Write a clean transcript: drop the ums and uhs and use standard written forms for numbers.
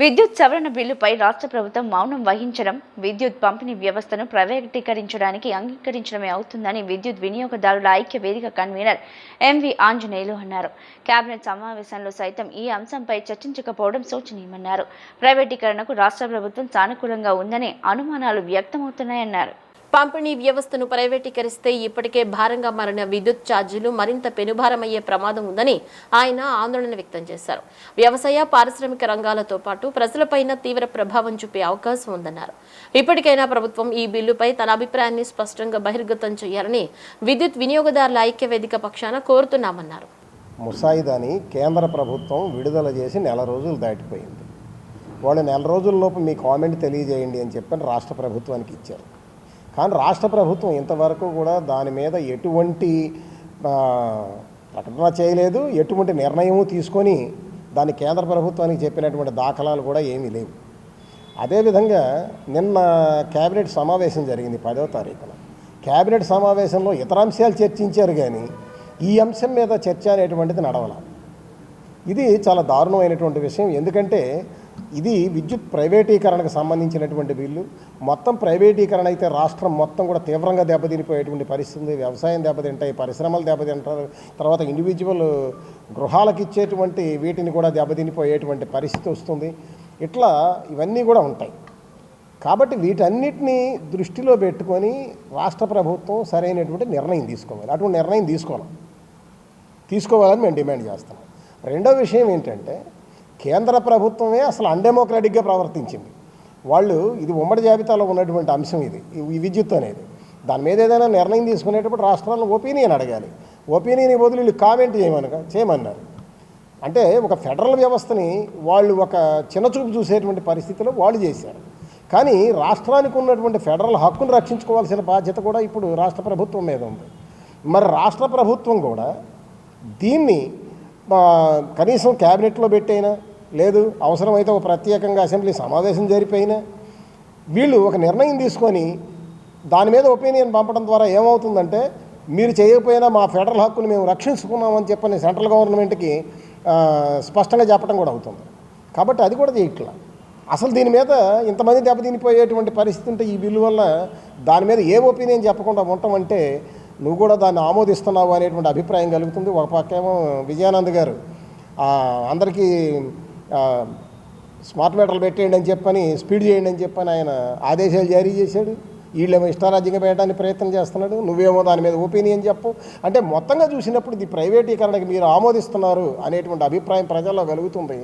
విద్యుత్ సవరణ బిల్లుపై రాష్ట్ర ప్రభుత్వం మౌనం వహించడం విద్యుత్ పంపిణీ వ్యవస్థను ప్రైవేటీకరించడానికి అంగీకరించడమే అవుతుందని విద్యుత్ వినియోగదారుల ఐక్య వేదిక కన్వీనర్ ఎంవి ఆంజనేయులు అన్నారు. కేబినెట్ సమావేశంలో సైతం ఈ అంశంపై చర్చించకపోవడం శోచనీయమన్నారు. ప్రైవేటీకరణకు రాష్ట్ర ప్రభుత్వం సానుకూలంగా ఉందనే అనుమానాలు వ్యక్తమవుతున్నాయన్నారు. పంపిణీ వ్యవస్థను ప్రైవేటీకరిస్తే ఇప్పటికే భారంగా మారిన విద్యుత్ ఛార్జీలు మరింత పెనుభారమయ్యే ప్రమాదం ఉందని ఆయన ఆందోళన వ్యక్తం చేశారు. వ్యవసాయ, పారిశ్రామిక రంగాలతో పాటు ప్రజలపైన తీవ్ర ప్రభావం చూపే అవకాశం ఉందన్నారు. ఇప్పటికైనా ప్రభుత్వం ఈ బిల్లుపై తన అభిప్రాయాన్ని స్పష్టంగా బహిర్గతం చేయాలని విద్యుత్ వినియోగదారుల ఐక్య వేదిక పక్షాన కోరుతున్నామన్నారు. ముసాయిదాని కేంద్ర ప్రభుత్వం విడుదల చేసి నెల రోజులు దాటిపోయింది. వాళ్ళు నెల రోజుల్లోపు మీ కామెంట్ తెలియజేయండి అని చెప్పని రాష్ట్ర ప్రభుత్వానికి ఇచ్చారు. కానీ రాష్ట్ర ప్రభుత్వం ఇంతవరకు కూడా దాని మీద ఎటువంటి ప్రకటన చేయలేదు, ఎటువంటి నిర్ణయము తీసుకొని దాన్ని కేంద్ర ప్రభుత్వానికి చెప్పినటువంటి దాఖలాలు కూడా ఏమీ లేవు. అదేవిధంగా నిన్న కేబినెట్ సమావేశం జరిగింది 10వ తారీఖున. కేబినెట్ సమావేశంలో ఇతర అంశాలు చర్చించారు కానీ ఈ అంశం మీద చర్చ అనేటువంటిది నడవల. ఇది చాలా దారుణమైనటువంటి విషయం. ఎందుకంటే ఇది విద్యుత్ ప్రైవేటీకరణకు సంబంధించినటువంటి బిల్లు. మొత్తం ప్రైవేటీకరణ అయితే రాష్ట్రం మొత్తం కూడా తీవ్రంగా దెబ్బతినిపోయేటువంటి పరిస్థితి. వ్యవసాయం దెబ్బతింటాయి, పరిశ్రమలు దెబ్బతింటారు, తర్వాత ఇండివిజువల్ గృహాలకు ఇచ్చేటువంటి వీటిని కూడా దెబ్బతినిపోయేటువంటి పరిస్థితి వస్తుంది. ఇట్లా ఇవన్నీ కూడా ఉంటాయి. కాబట్టి వీటన్నిటినీ దృష్టిలో పెట్టుకొని రాష్ట్ర ప్రభుత్వం సరైనటువంటి నిర్ణయం తీసుకోవాలి. అటువంటి నిర్ణయం తీసుకోవాలని మేము డిమాండ్ చేస్తాం. రెండో విషయం ఏంటంటే కేంద్ర ప్రభుత్వమే అసలు అన్డెమోక్రాటిక్గా ప్రవర్తించింది. వాళ్ళు ఇది ఉమ్మడి జాబితాలో ఉన్నటువంటి అంశం, ఈ విద్యుత్ అనేది. దాని మీద ఏదైనా నిర్ణయం తీసుకునేటప్పుడు రాష్ట్రాలను ఒపీనియన్ అడగాలి. ఒపీనియన్ బదులు వీళ్ళు కామెంట్ చేయమన్నారు. అంటే ఒక ఫెడరల్ వ్యవస్థని వాళ్ళు ఒక చిన్నచూపు చూసేటువంటి పరిస్థితిలో వాళ్ళు చేశారు. కానీ రాష్ట్రానికి ఉన్నటువంటి ఫెడరల్ హక్కును రక్షించుకోవాల్సిన బాధ్యత కూడా ఇప్పుడు రాష్ట్ర ప్రభుత్వం మీద ఉంది. మరి రాష్ట్ర ప్రభుత్వం కూడా దీన్ని కనీసం క్యాబినెట్లో పెట్టైనా, లేదు అవసరమైతే ఒక ప్రత్యేకంగా అసెంబ్లీ సమావేశం జరిపోయినా వీళ్ళు ఒక నిర్ణయం తీసుకొని దాని మీద ఒపీనియన్ పంపడం ద్వారా ఏమవుతుందంటే, మీరు చేయకపోయినా మా ఫెడరల్ హక్కును మేము రక్షించుకున్నామని చెప్పని సెంట్రల్ గవర్నమెంట్కి స్పష్టంగా చెప్పడం కూడా అవుతుంది. కాబట్టి అది కూడా చేయట్లా. అసలు దీని మీద ఇంతమంది దెబ్బతినిపోయేటువంటి పరిస్థితి ఉంటే ఈ బిల్లు వల్ల దాని మీద ఏ ఒపీనియన్ చెప్పకుండా ఉండటం నువ్వు కూడా దాన్ని ఆమోదిస్తున్నావు అనేటువంటి అభిప్రాయం కలుగుతుంది. ఒక పక్కేమో విజయానంద్ గారు అందరికీ స్మార్ట్ మీటర్లు పెట్టేయండి అని చెప్పని, స్పీడ్ చేయండి అని చెప్పని ఆయన ఆదేశాలు జారీ చేశాడు. వీళ్ళేమో ఇష్టారాజ్యంగా పెట్టడానికి ప్రయత్నం చేస్తున్నాడు. నువ్వేమో దాని మీద ఒపీనియన్ చెప్పు. అంటే మొత్తంగా చూసినప్పుడు ఇది ప్రైవేటీకరణకి మీరు ఆమోదిస్తున్నారు అనేటువంటి అభిప్రాయం ప్రజల్లో కలుగుతుంది.